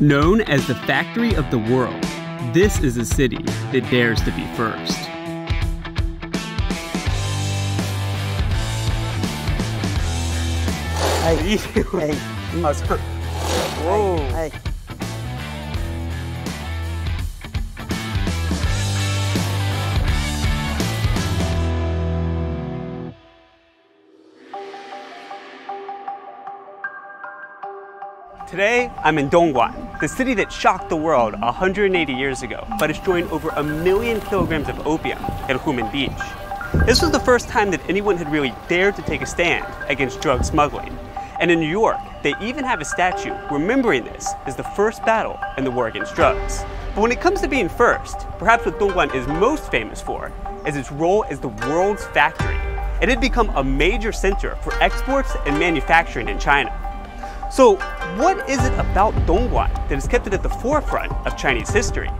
Known as the factory of the world, this is a city that dares to be first. Hey, hey. Whoa. Hey. Today, I'm in Dongguan, the city that shocked the world 180 years ago, but has joined over 1 million kilograms of opium at Humen Beach. This was the first time that anyone had really dared to take a stand against drug smuggling. And in New York, they even have a statue remembering this as the first battle in the war against drugs. But when it comes to being first, perhaps what Dongguan is most famous for is its role as the world's factory. It had become a major center for exports and manufacturing in China. So what is it about Dongguan that has kept it at the forefront of Chinese history?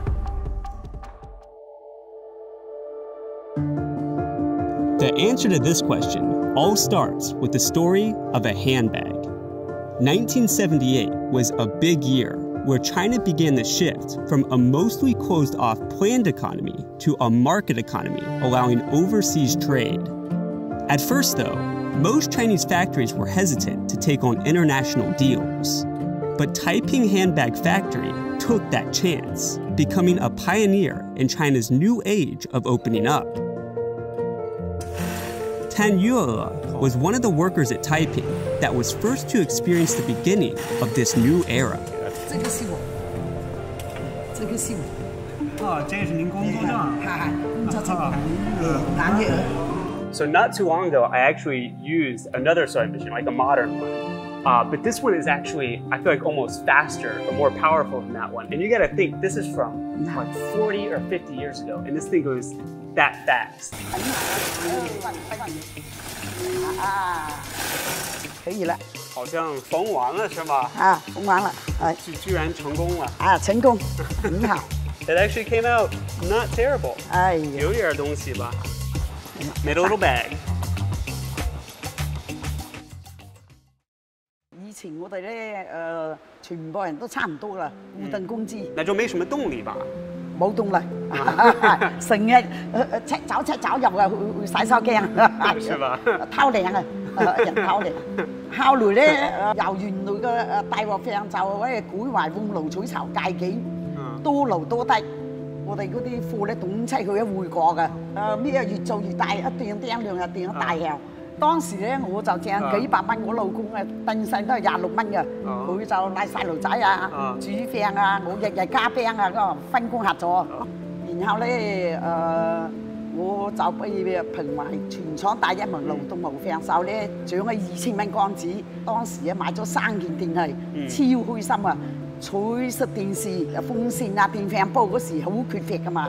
The answer to this question all starts with the story of a handbag. 1978 was a big year where China began the shift from a mostly closed-off planned economy to a market economy, allowing overseas trade. At first, though, most Chinese factories were hesitant to take on international deals. But Taiping Handbag Factory took that chance, becoming a pioneer in China's new age of opening up. Tan was one of the workers at Taiping that was first to experience the beginning of this new era. So not too long ago, I actually used another sewing machine, like a modern one. But this one is actually, I feel like almost faster or more powerful than that one. And you gotta think, this is from like 40 or 50 years ago, and this thing goes that fast. 可以了。好像缝完了是吧？缝完了，居然成功了。成功，很好。It actually came out not terrible. 有点东西吧。Made a little bag. 以前我哋咧，全部人都差唔多啦，互等工資。那就没什么动力吧？冇動力，成日赤走入啊，去洗手間，是吧？偷領啊，人偷領。後來咧，由原來嘅大鑊飯就改為換爐取酬計件，多勞多得。我哋嗰啲貨咧，董妻佢一會過㗎，咩越做越大，一訂量又訂大油。當時咧，我就掙幾百蚊，我老公訂曬都係26蚊嘅，佢就帶細路仔啊、煮飯啊，我日日加班啊，咁分工合作。然後咧，我就被評為全廠第一門勞動模範手咧，獎咗2000蚊鋼紙。當時啊買咗3件電器，超開心啊！彩色電視、風扇啊、電飯煲嗰時好缺乏㗎嘛。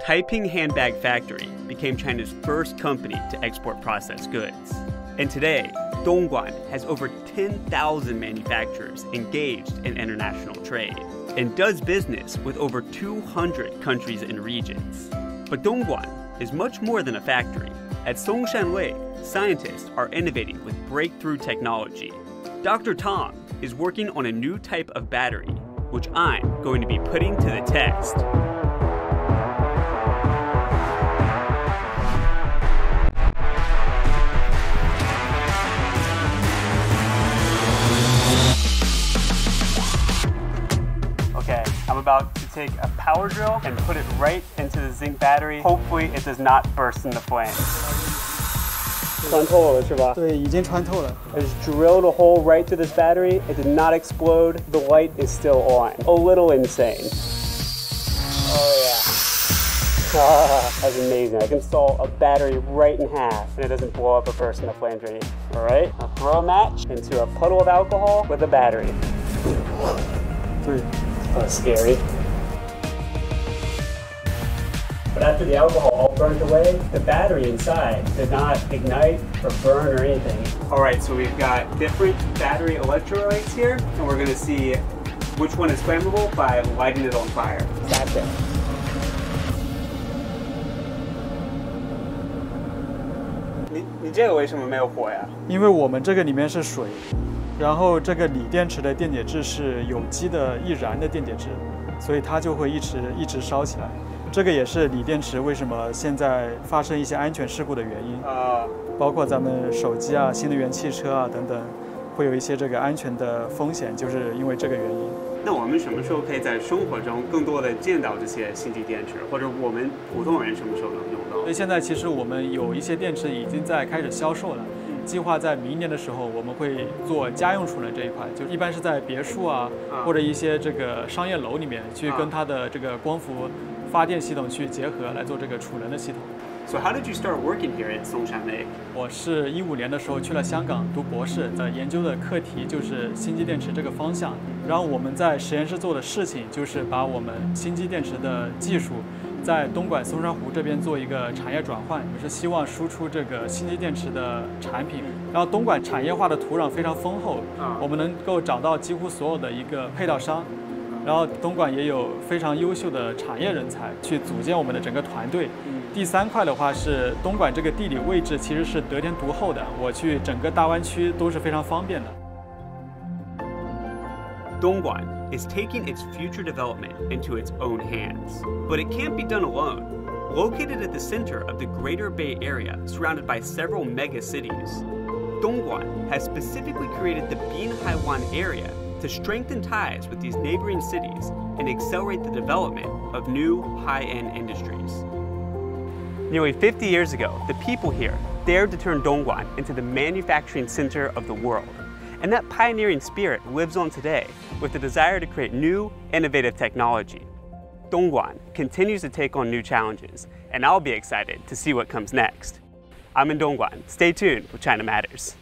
Taiping Handbag Factory became China's first company to export processed goods. And today, Dongguan has over 10,000 manufacturers engaged in international trade and does business with over 200 countries and regions. But Dongguan is much more than a factory. At Songshan Lake, scientists are innovating with breakthrough technology. Dr. Tong is working on a new type of battery, which I'm going to be putting to the test. Okay, I'm about to take a power drill and put it right into the zinc battery. Hopefully it does not burst into flame. 穿透了是吧？对，已经穿透了。 I just drilled a hole right through this battery. It did not explode. The light is still on. A little insane. Oh yeah. That's amazing. I can saw a battery right in half and it doesn't blow up or burst into flames or anything. All right, I'll throw a match into a puddle of alcohol with a battery. That's scary. But after the alcohol all burnt away, the battery inside did not ignite or burn or anything. All right, so we've got different battery electrolytes here, and we're gonna see which one is flammable by lighting it on fire. That's it. 你这个为什么没有火呀？因为我们这个里面是水，然后这个锂电池的电解质是有机的易燃的电解质，所以它就会一直烧起来。这个也是锂电池为什么现在发生一些安全事故的原因包括咱们手机啊、新能源汽车啊等等，会有一些这个安全的风险，就是因为这个原因。那我们什么时候可以在生活中更多的见到这些星际电池，或者我们普通人什么时候能用到？所以现在其实我们有一些电池已经在开始销售了。计划在明年的时候，我们会做家用储能这一块，就一般是在别墅或者一些这个商业楼里面去跟它的这个光伏发电系统去结合来做这个储能的系统。So how did you start working here at 松山湖？我是15年的时候去了香港读博士，在研究的课题就是星际电池这个方向。然后我们在实验室做的事情就是把我们星际电池的技术在东莞松山湖这边做一个产业转换，也是希望输出这个星际电池的产品。然后东莞产业化的土壤非常丰厚，我们能够找到几乎所有的一个配套商。然后东莞也有非常优秀的产业人才去组建我们的整个团队。第3块的话是东莞这个地理位置其实是得天独厚的，我去整个大湾区都是非常方便的。Dongguan is taking its future development into its own hands, but it can't be done alone. Located at the center of the Greater Bay Area, surrounded by several mega cities, Dongguan has specifically created the Binhaiwan area to strengthen ties with these neighboring cities and accelerate the development of new high-end industries. Nearly 50 years ago, the people here dared to turn Dongguan into the manufacturing center of the world. And that pioneering spirit lives on today with the desire to create new, innovative technology. Dongguan continues to take on new challenges, and I'll be excited to see what comes next. I'm in Dongguan. Stay tuned with China Matters.